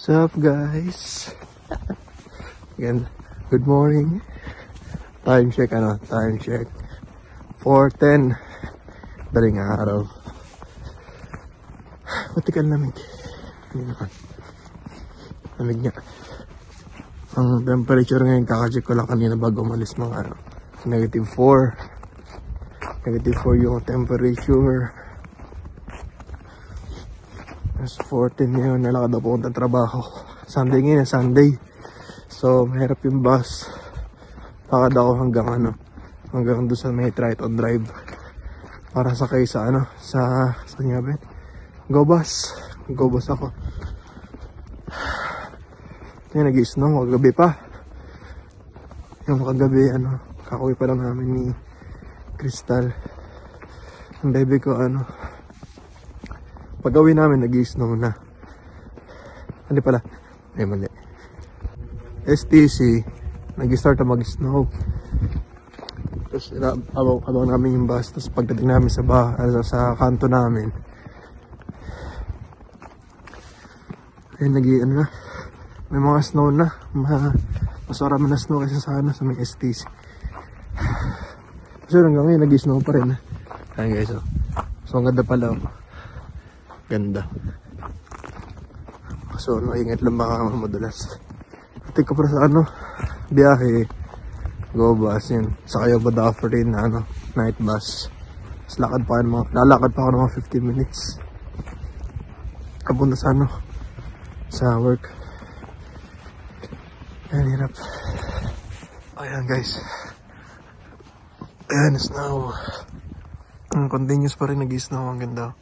What's up guys? Again, good morning. Time check time check. 4:10. Daling araw. Matikal lamig. Hindi naman. Lamig niya. Ang temperature ngayon, kakacheck ko lang kanina bago umalis mga -4. -4 yung temperature. Mas 14 ngayon, nalakad ako pumunta ng trabaho. Sunday ngayon, Sunday. So, mahirap yung bus. Lakad ako hanggang doon sa may Triton Drive. Para sakay sa saan nga ba? Go bus ako. Ngayon, nag-i-snow, kagabi pa. Yung kagabi, kakauwi pa lang namin ni Crystal. Ang baby ko, pag-uwi namin, nag-i-snow na. Hindi pala. Mali. STC, nag-start na mag-snow. Tapos, abang namin yung bus. Tapos, pagdating namin sa kanto namin, ay na. May mga snow na. Mas marami na snow kaysa sa may STC. Kasi hanggang ngayon, nag-i-snow pa rin. Ayan guys, so ang ganda pala. Ganda. So, ingat lang baka madulas. Ito ko para sa biyahe. Go bus yun. Sakay ba offer rin na night bus. Tapos lalakad pa ako ng mga 15 minutes. Kapunta sa sa work. Ayan, hirap. Ayan guys. Ayan, snow. Continuous pa rin nag-snow. Ang ganda.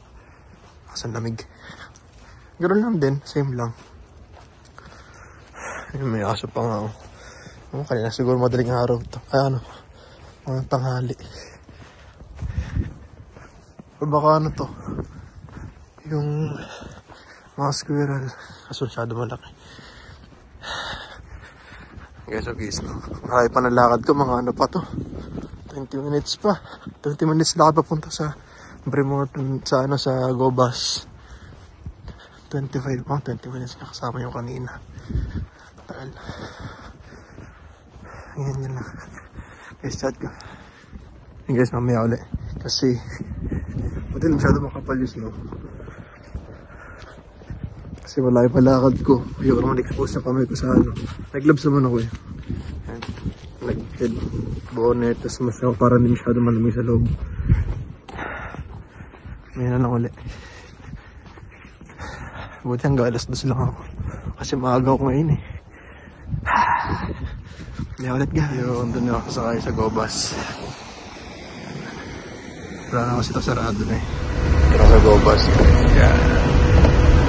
Ang lamig. Ganoon lang din. Same lang. May aso pa nga. Kanina siguro madaling araw to. Ay mga tanghali. O baka to. Yung mga squirrel. Kaso masyado malaki. Guys, okay, no? Marami pa nalakad ko. Mga pa to. 20 minutes pa. 20 minutes lakad papunta sa Bremerton sa Go Bus. 20 minutes na kasama yung kanina. Tagal. Ayan yun lang. Guys, chat ko. Ayan guys, mamaya ulit. Kasi buti masyado makapal yung snow. Kasi wala yung palakad ko. Ayoko naman expose sa kamay ko sa Nag-gloves naman ako eh. Nag-head bonnet. Tapos mas para hindi masyado malamig sa loob. Ngayon na lang ulit. Buti hanggang alas 2 lang ako. Kasi maaga ako ngayon eh. Hindi ulit guys. Yun, doon na ako sakay sa Go Bus. Wala na kasi ito sarado na eh. Ito sa Go Bus. Yeah.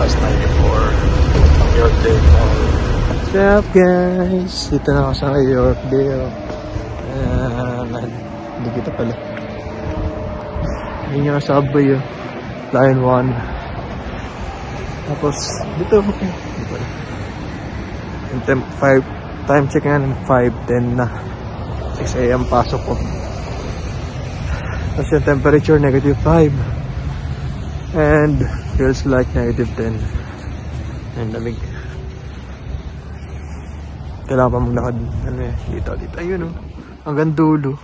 Last 94. Yorkdale. What's up guys? Dito na ako sa Yorkdale. Hindi kita pala. Yun yung subway yun. Line 1. Tapos, dito, okay. Dito na. Yung time check nga ng 5:10 na. 6 AM pasok ko. Tapos yung temperature, -5. And, feels like -10. And lamig. Kailangan pa maglakad. Dito. Ayun hanggang dulo.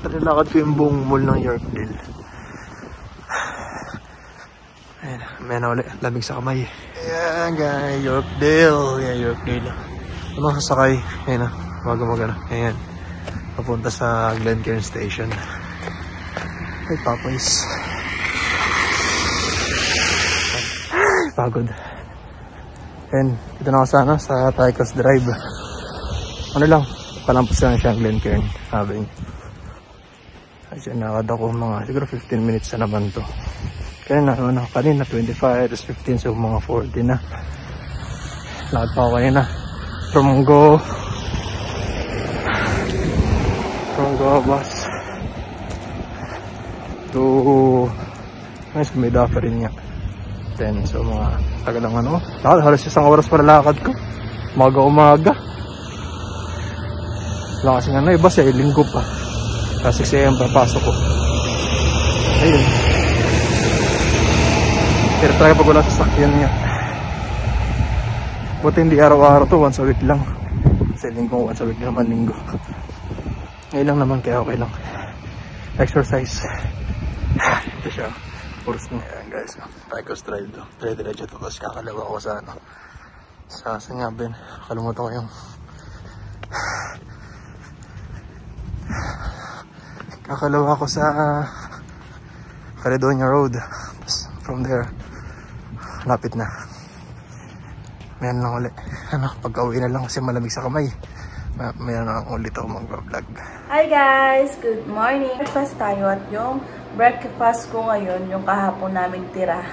Nalakad ko yung buong mall ng Yorkdale. Ayan, may na ulit. Lamig sa kamay. Ayan guys, Yorkdale. Ayan, Yorkdale. Sasakay. Ayan na. Ayan. Papunta sa Glencairn Station. Ay, Popeyes. Pagod. Ayan, dito na ako sa Tycos Drive. Palampas lang siya ang Glencairn. Sabi niya. Kasi nakad ako siguro 15 minutes na naman to. Kaya kanina 25, tapos 15, so mga 40 na. Lakad pa ako kanina. From Go Bus to may offer rin niya. Then, so mga tagal lang lakad, halos 1 oras para lakad ko. Umaga. Wala kasi bus linggo pa. Kasi 6 AM papasok ko. Ayun. Pero talaga pag wala sa sakyan niya. Buti hindi araw-araw to, once a week lang. Kasi linggo, once a week naman linggo. Ngayon lang naman kaya okay lang. Exercise. Ito siya. Purs na yan guys. Picos Drive to. Dire-diretso to. Tapos kakalawa ko sa ano. Sa Sangabin. Kalimutan ko yung kakalawa ko sa Caledonia Road. Tapos from there lapit na. Mayroon lang ulit. Ano, pagka-uwi na lang kasi malamig sa kamay. Mayroon na ulit ako mag-vlog. Hi guys! Good morning! Breakfast tayo at yung breakfast ko ngayon, yung kahapon naming tira.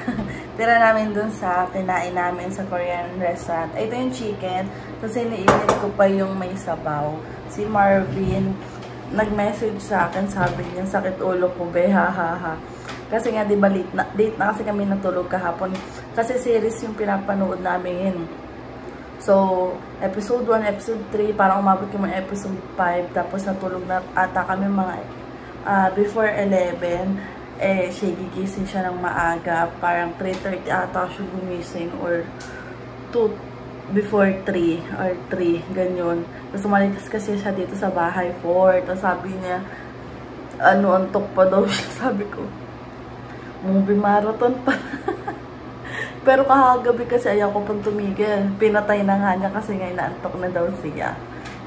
Tira namin dun sa kinain namin sa Korean restaurant. Ito yung chicken. Tapos iniinit ko pa yung may sabaw. Si Marvin, nag-message sa akin, sabi niya, sakit ulo ko, be, ha. Kasi nga, di ba, late na kasi kami natulog kahapon. Kasi series yung pinapanood namin. So, episode 1, episode 3, parang umabot yung mga episode 5. Tapos natulog na ata kami mga before 11. Eh, siya gigising siya ng maaga. Parang 3:30 ata siya gumising or 2 before 3 or 3, ganyan. Tapos umalikas kasi siya dito sa bahay 4. Tapos sabi niya, antok pa daw siya. Sabi ko, movie marathon pa. Pero kahagabi kasi ayaw ko pang tumigil. Pinatay na nga niya kasi ngayon naantok na daw siya.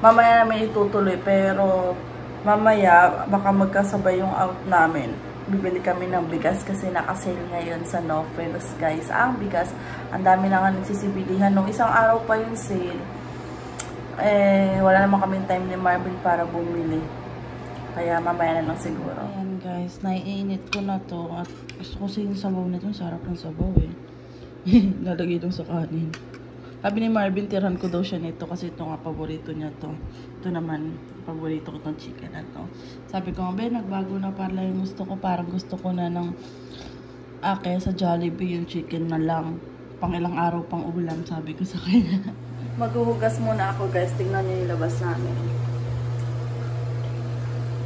Mamaya namin itutuloy pero mamaya baka magkasabay yung out namin. Bibili kami ng bigas kasi naka-sale ngayon sa No Frills guys. Ang bigas, ang dami na nga nagsisibilihan. Nung isang araw pa yung sale, eh wala naman kaming time ni Marvin para bumili. Kaya mamaya na lang siguro. Ayan guys, naiinit ko na to. At gusto ko sa yung sabaw na to. Sarap ng sabaw eh. Lalagay itong sa kanin. Sabi ni Marvin, tirahan ko daw siya nito kasi ito nga paborito niya to. Ito naman, paborito ko itong chicken na to. Sabi ko, be, nagbago na pala yung gusto ko. Parang gusto ko na ng sa Jollibee yung chicken na lang. Pang ilang araw pang ulam, sabi ko sa kanya. Maghuhugas muna ako guys. Tingnan niyo yung labas namin.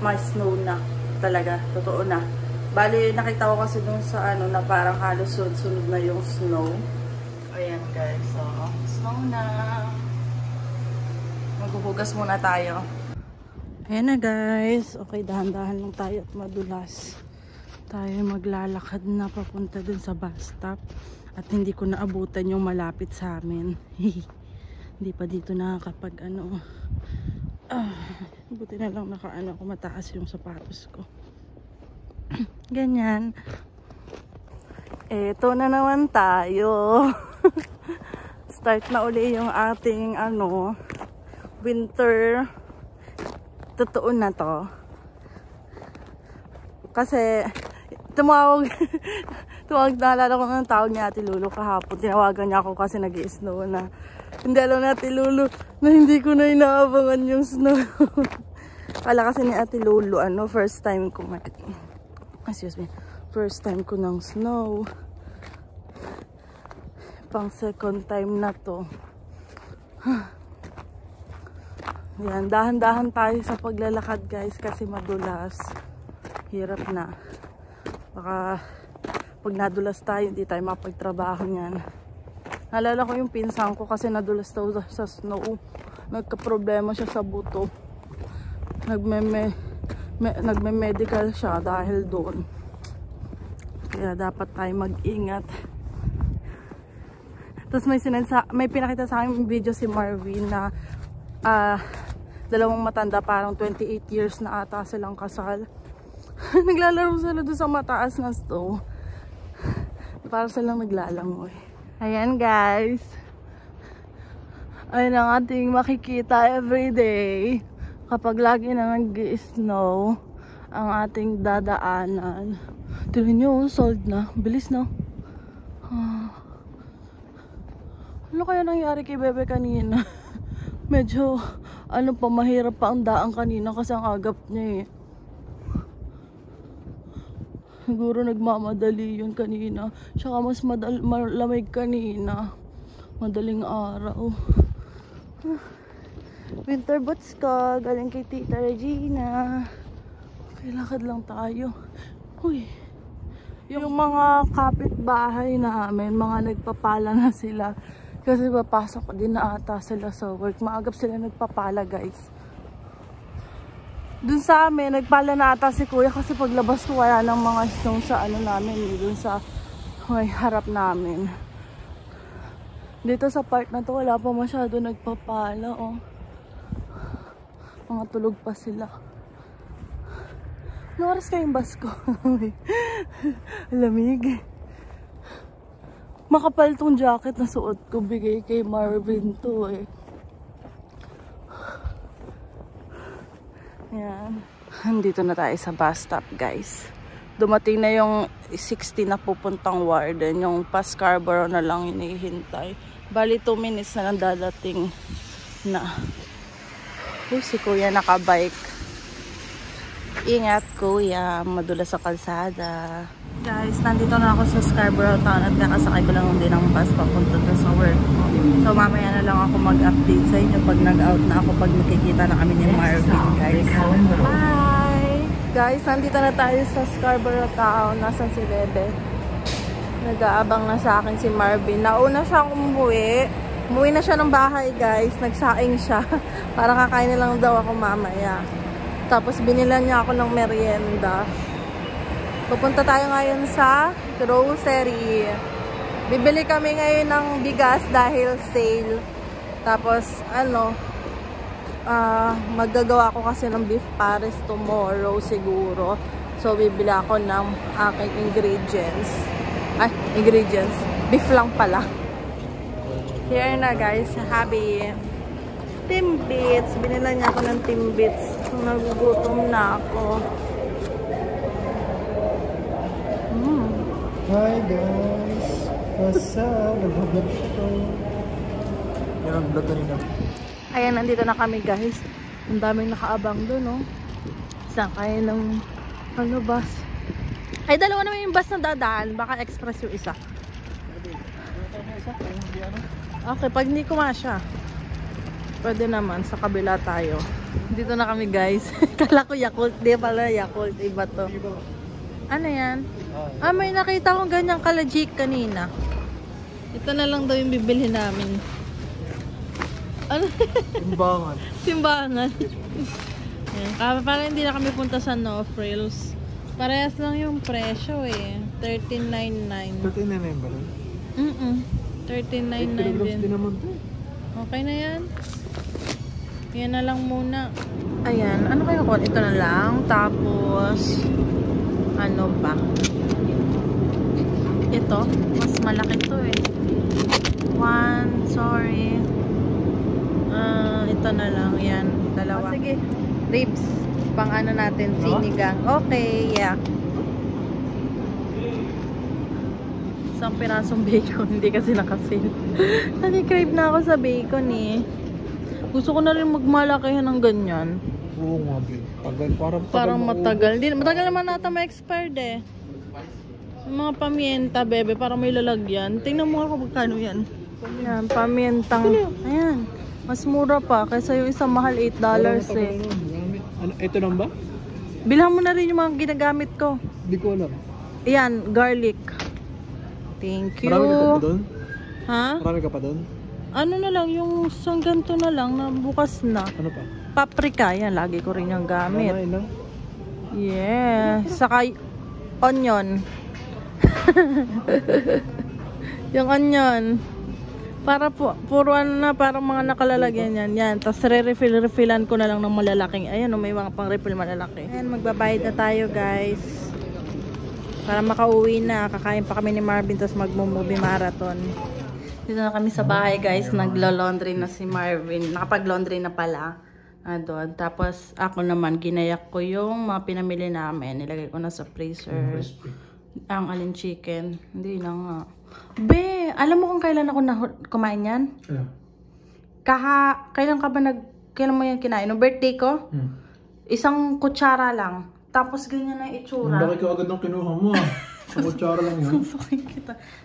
May snow na. Talaga, totoo na. Bali, nakita ko kasi dun sa ano na parang halos sunod-sunod na yung snow. Ayan guys, so snow na. Maghuhugas muna tayo. Ayan na guys. Okay, dahan-dahan lang tayo at madulas. Tayo maglalakad na papunta dun sa bus stop. At hindi ko naabutan yung malapit sa amin. Hindi pa dito nakakapag ano. Buti na lang nakaano ako, mataas yung sapatos ko. Ganyan. Eto na naman tayo. Start na uli yung ating ano, winter. Totoo na to. Kasi tumawag naalala ko ng tawag niya Ate Lulu kahapon. Tinawagan niya ako kasi nag-i-snow na. Hindi alam na Ate Lulu na hindi ko na inaabangan yung snow. Kala kasi ni Ate Lulu, ano, first time ko first time ko ng snow. Pang second time na to. Yan, dahan-dahan tayo sa paglalakad guys kasi madulas. Hirap na. Baka pag nadulas tayo, hindi tayo mapagtrabaho niyan. Naalala ko yung pinsan ko kasi nadulas daw sa snow. Nagka-problema siya sa buto. Nagme-medical siya dahil doon. Kaya dapat tayo mag-ingat. Tapos may pinakita sa akin video si Marvin na dalawang matanda, parang 28 years na ata silang kasal. Naglalaro sila doon sa mataas na snow. Parang silang naglalangoy. Ayan guys. Ayun ang ating makikita everyday. Kapag lagi na nag-snow ang ating dadaanan. Tignan nyo, sold na. Bilis na. Ano kaya nangyari kay Bebe kanina? Medyo, mahirap pa ang daan kanina kasi ang agap niya eh. Siguro nagmamadali yun kanina. Tsaka mas malamig kanina. Madaling araw. Winter boots ko. Galing kay Tita Regina. Okay, lakad lang tayo. Uy. Yung mga kapitbahay namin, mga nagpapala na sila. Kasi papasok din na ata sila sa work. Maagap sila nagpapala, guys. Dun sa amin, nagpala na ata si kuya kasi paglabas ko wala ng mga snow sa ano namin. Dun sa may harap namin. Dito sa part na to, wala pa masyado nagpapala, oh. Mga tulog pa sila. Ano oras kayong bus ko? Lamig. Makapal tong jacket na suot ko. Bigay kay Marvin to eh. Yan. Andito na tayo sa bus stop, guys. Dumating na yung 60 na pupuntang Warden. Yung pa Scarborough na lang hinihintay. Bali 2 minutes na lang dadating na. Si kuya nakabike. Ingat kuya, madulas sa kalsada. Guys, nandito na ako sa Scarborough Town at kakasakay ko lang din ng bus papunta na sa work ko. So mamaya na lang ako mag-update sa inyo pag nag-out na ako, pag makikita na kami ni Marvin, guys. Hi! Guys, nandito na tayo sa Scarborough Town. Nasaan si Bebe? Nag-aabang na sa akin si Marvin. Nauna siyang umuwi. Umuwi na siya ng bahay, guys. Nagsaing siya. Para kakain na lang daw ako mamaya. Tapos binilan niya ako ng merienda. Pupunta tayo ngayon sa grocery. Bibili kami ngayon ng bigas dahil sale. Tapos maggagawa ko kasi ng beef pares tomorrow siguro. So bibili ako ng aking ingredients. Beef lang pala. Here na, guys, happy Timbits. Binila niya ako ng Timbits. Nagugutom na ako. Hi guys! What's up? Nag-vlog ko. Yan ang vlog kanina. Ayan, nandito na kami, guys. Ang daming nakaabang doon, no? Saan kayo ng bus? Ay, dalawa naman yung bus na dadaan. Baka express yung isa. Okay, pag hindi kumasya, pwede naman. Sa kabila tayo. Dito na kami, guys. Kala ko Yakult. Di pala Yakult. Iba to. Ano yan? May nakita kong ganyang kalajik kanina. Ito na lang daw yung bibili namin. Ano? Timbangan. Timbangan. Yan. Para hindi na kami punta sa No Frills. Parehas lang yung presyo eh. 13.99. 13.99 ba rin? 13.99 din. Okay na yan. Yan na lang muna. Ayan. Ano kayo ko? Ito na lang. Tapos ano ba? Ito. Mas malaki to eh. Sorry. Ito na lang. Yan. Dalawa. Sige. Ribs. Pang ano natin. Sinigang. Okay. Yeah. Isang pirasong bacon. Hindi kasi nakasale. Nag-crave na ako sa bacon eh. Gusto ko na rin magmalakihan ng ganyan. Oo nga, parang matagal. Matagal naman nata ma-expired eh. Yung mga pamienta, bebe, parang may lalagyan. Tingnan mo ako magkano yan. Yan, pamientang. Ayan. Mas mura pa. Kaysa yung isang mahal $8 eh. Ito lang ba? Bilhan mo na rin yung mga ginagamit ko. Hindi ko alam. Ayan, garlic. Thank you. Marami ka pa doon? Ha? Marami ka pa doon? Ano na lang, yung isang ganito na lang, na bukas na. Ano pa? Paprika, yan, lagi ko rin yung gamit. Ano? Yeah. Saka onion. Yung onion. Para puro ano na, parang mga nakalalagyan yan. Yan. Tapos refillan ko na lang ng malalaking. Ayan, may mga pang refill malalaki. Ayan, magbabayad na tayo, guys. Para makauwi na. Kakain pa kami ni Marvin, tapos magmo-movie marathon. Dito na kami sa bahay, guys. Naglo-laundry na si Marvin. Nakapag-laundry na pala. Doon. Tapos ako naman, ginayak ko yung mga pinamili namin. Nilagay ko na sa freezer. Ang alin chicken. Hindi na nga. Be, alam mo kung kailan ako kumain yan? Ano? Kailan ka ba kailan mo yan kinain? No birthday ko? Isang kutsara lang. Tapos ganyan na yung itsura. Bakit ka agad ng kinuha mo ah? Sa kutsara lang yun.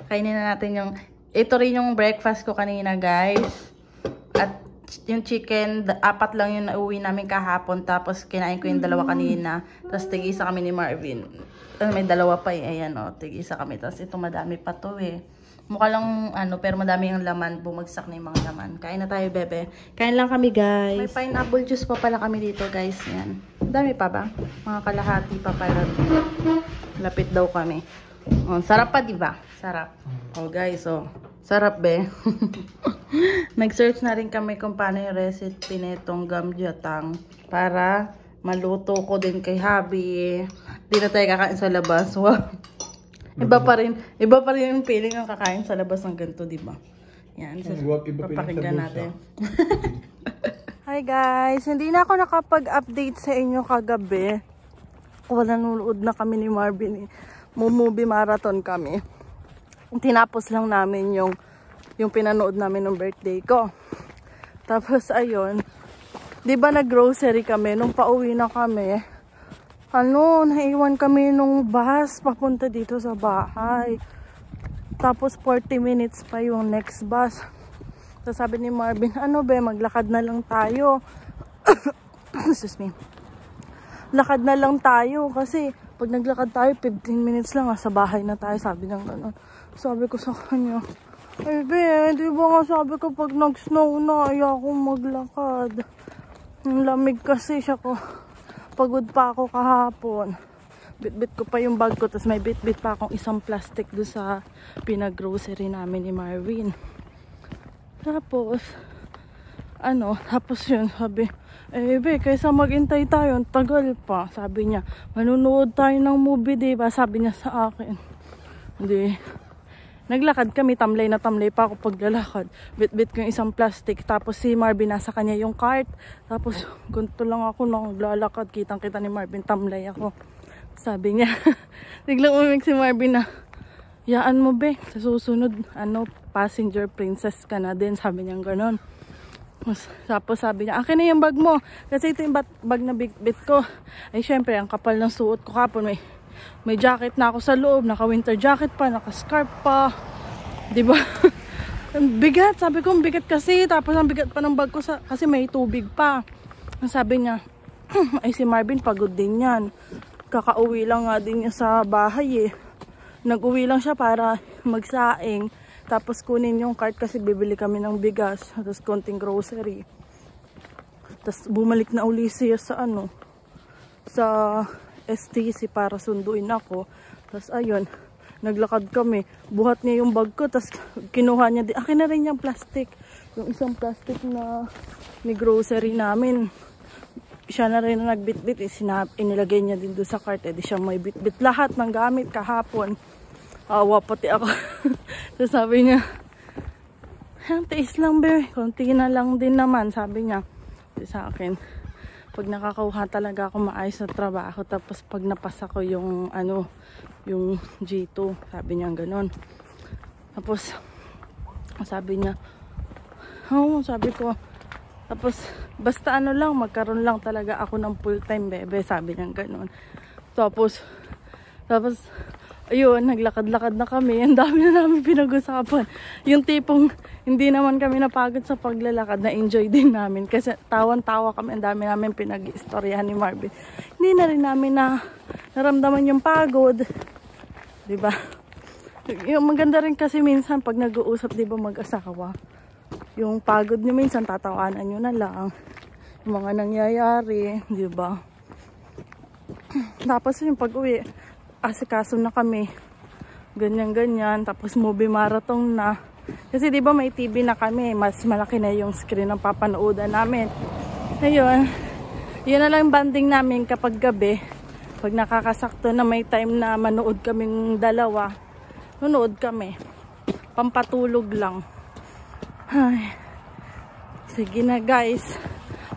Kainin na natin yung... Ito rin yung breakfast ko kanina, guys. At yung chicken, 4 lang yung nauwi namin kahapon. Tapos kinain ko yung 2 kanina. Tapos tig-isa kami ni Marvin. May 2 pa eh. Ayan o, tig-isa kami. Tapos ito madami pa to eh. Mukha lang pero madami ang laman. Bumagsak na yung mga laman. Kain na tayo, bebe. Kain lang kami, guys. May pineapple juice pa pala kami dito, guys. Yan. Dami pa ba? Mga kalahati pa pala. Lapit daw kami. Oh, sarap pa, diba? Sarap. Oh, guys, oh. Sarap, be. Nag-search na rin kami kung paano yung recipe nitong gamjatang para maluto ko din kay Habi. Di na tayo kakain sa labas. Wow. Iba pa rin yung feeling ng kakain sa labas ng ganito, di ba? Yan, so, papakinggan natin. Hi guys, hindi na ako nakapag-update sa inyo kagabi. Wala, nanonood na kami ni Marvin. Movie marathon kami. Tinapos lang namin yung pinanood namin ng birthday ko. Tapos ayun, di ba nag-grocery kami nung pauwi na kami? Naiwan kami nung bus papunta dito sa bahay. Tapos 40 minutes pa yung next bus. So sabi ni Marvin, maglakad na lang tayo. Excuse me. Lakad na lang tayo kasi pag naglakad tayo, 15 minutes lang sa bahay na tayo. Sabi niya gano'n. Sabi ko sa kanya, ay be, di ba nga sabi ko pag nag-snow na, ayokong maglakad. Ang lamig kasi siya ko. Pagod pa ako kahapon. Bit-bit ko pa yung bag ko. Tapos may bit-bit pa akong isang plastic doon sa pinag-grocery namin ni Marvin. Tapos, tapos yun, sabi, be, kaysa mag-intay tayo, ang tagal pa. Sabi niya, manunood tayo ng movie, diba? Sabi niya sa akin. Hindi. Naglakad kami, tamlay na tamlay pa ako paglalakad. Bit-bit ko yung isang plastic. Tapos si Marvin, nasa kanya yung cart. Tapos, ganito lang ako naglalakad. Kitang-kita ni Marvin, tamlay ako. Sabi niya, biglang umimik si Marvin na, yaan mo be, sa susunod, passenger princess ka na din. Sabi niya gano'n. Tapos sabi niya, akin na yung bag mo. Kasi ito yung bag na bit ko. Ay syempre, ang kapal ng suot ko kapon. May jacket na ako sa loob, naka-winter jacket pa, naka-scarf pa. Diba? Bigat, sabi ko, bigat kasi. Tapos ang bigat pa ng bag ko kasi may tubig pa. Sabi niya, ay si Marvin pagod din yan. Kakauwi lang nga din niya sa bahay eh. Nag-uwi lang siya para magsaing. Tapos kunin yung cart kasi bibili kami ng bigas. Tapos konting grocery. Tapos bumalik na uli siya sa sa STC para sunduin ako. Tapos ayun, naglakad kami. Buhat niya yung bag ko. Tapos kinuha niya din. Akin na rin yung plastic. Yung isang plastic na ni grocery namin. Siya na rin na nagbitbit. Inilagay niya din doon sa cart. Di siya may bitbit. Lahat ng gamit kahapon. Awa pati ako. So sabi niya, tiis lang be. Konti na lang din naman. Sabi niya sa akin. Pag nakakauha talaga ako maayos na trabaho, tapos pag napasa ko yung yung G2, sabi niya gano'n. Tapos sabi niya, sabi ko, tapos basta lang, magkaroon lang talaga ako ng full time bebe, sabi niya gano'n. Tapos ayun, naglakad-lakad na kami. Ang dami na namin pinag-usapan. Yung tipong hindi naman kami napagod sa paglalakad, na enjoy din namin. Kasi tawan-tawa kami. Ang dami namin pinag-istoryahan ni Marvin. Hindi na rin namin naramdaman yung pagod. Diba? Yung maganda rin kasi minsan pag nag-uusap, diba, mag-asawa. Yung pagod nyo minsan, tatawanan nyo na lang. Yung mga nangyayari. Diba? Tapos yung pag-uwi, asikaso na kami, ganyan-ganyan, tapos movie marathon na, kasi diba may TV na kami, mas malaki na yung screen ng papanoodan namin. Ayun, yun na lang banding namin kapag gabi, pag nakakasakto na may time na manood kaming dalawa, manood kami, pampatulog lang. Ay, sige na guys,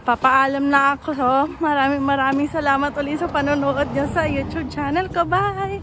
papaalam na ako. So, maraming salamat ulit sa panonood nyo sa YouTube channel ko. Bye!